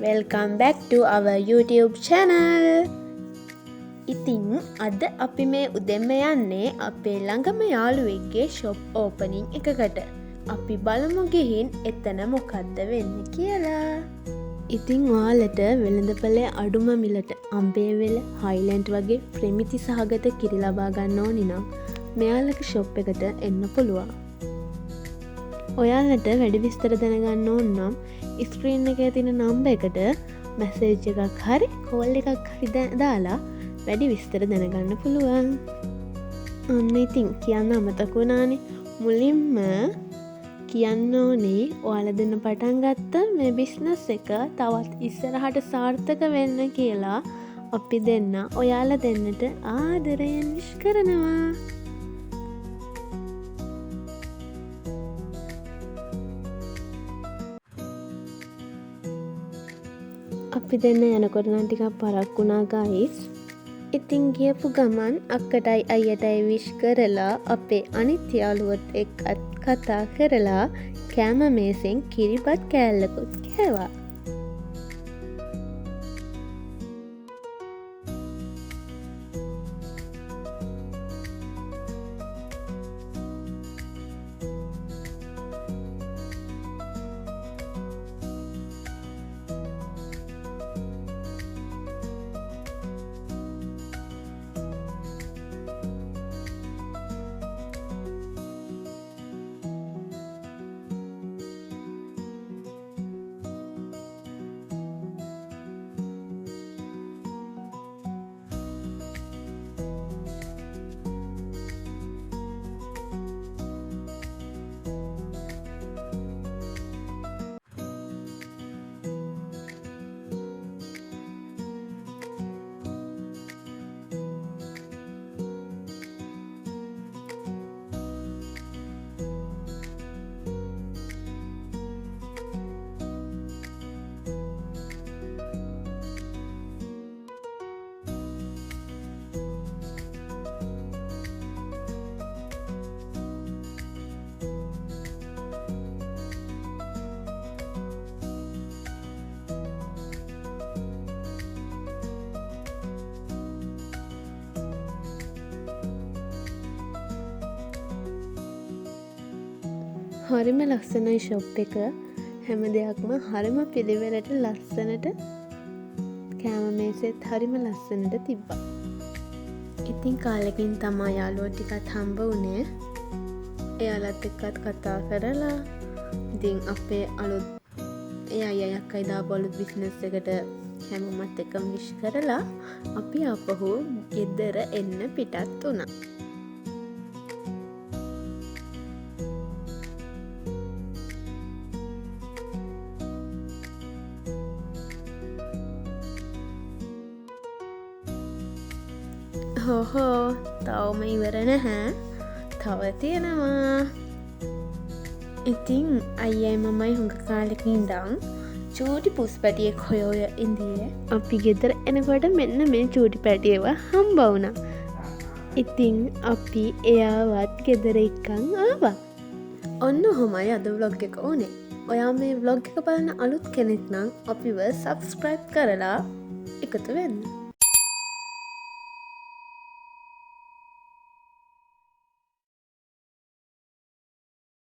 Welcome back to our YouTube channel. ඉතින් අද අපි මේ උදෙන්ම යන්නේ අපේ ළඟම යාළුවෙක්ගේ shop opening එකකට. අපි බලමු ගිහින් එතන මොකද්ද වෙන්නේ කියලා. ඉතින් ඔයාලට වෙළඳපොලේ අඩුම මිලට අම්බේවෙල හයිලන්ඩ් වගේ ප්‍රමිති සහගත කිරි ලබා ගන්න ඕනි නම් මෙයාලගේ shop එකට එන්න පුළුවන්. ඔයාලට වැඩි විස්තර දැනගන්න ඕන නම් ස්ක්‍රීන් එකේ තියෙන නම්බර් එකට මැසේජ් එකක් හරි කෝල් එකක් හරි දාලා වැඩි විස්තර දැනගන්න පුළුවන්. ඔන්න ඉතින් කියන්න අමතක වුණානේ. මුලින්ම කියන්න ඕනේ ඔයාලා දෙන්න පටන් ගත්ත මේ බිස්නස් එක තවත් ඉස්සරහට සාර්ථක වෙන්න කියලා අපි දෙන්න ඔයාලා දෙන්නට ආදරයෙන් විශ් කරනවා. අපි දෙන්න යනකොට නම් ටිකක් පරක් වුණා ගයිස්. ඉතින් ගියපු ගමන් අක්කටයි අයියටයි විශ් කරලා අපේ අනිත් යාළුවොත් එක්කත් කතා කරලා කෑම මේසෙන් කිරිබත් කෑල්ලකුත් කෑවා. හරිම ලස්සනයි ෂොප් එක. හැම දෙයක්ම හරිම පිළිවෙලට ලස්සනට කෑම මේසෙත් හරිම ලස්සනට තිබ්බා. ඉතින් කාලෙකින් තමා යාළුවෝ ටිකත් හම්බ වුණේ. එයාලත් එක්කත් කතා කරලා ඉතින් අපේ අලුත් අයියා අක්කයි දාපු අලුත් බිස්නස් එකට හැමෝමත් එක්කම විශ් කරලා අපි ආපහු ගෙදර එන්න පිටත් වුණා. හෝහෝ තවම ඉවර නැහැ. තව තියෙනවා. ඉතින් අයියයි මමයි හුඟ කාලෙකින් ඉඳන් චූටි පුස්පැටියෙක් හොය ඉඳියේ. අපි ගෙදර එනකොට මෙන්න මේ චූටි පැටියව හම්බ වුණා. ඉතින් අපි එයාවත් ගෙදර එක්කන් ආවා. ඔන්න ඔහොමයි අද vlog එක උනේ. ඔයා මේ vlog එක බලන අලුත් කෙනෙක් නම් අපිව subscribe කරලා එකතු වෙන්න.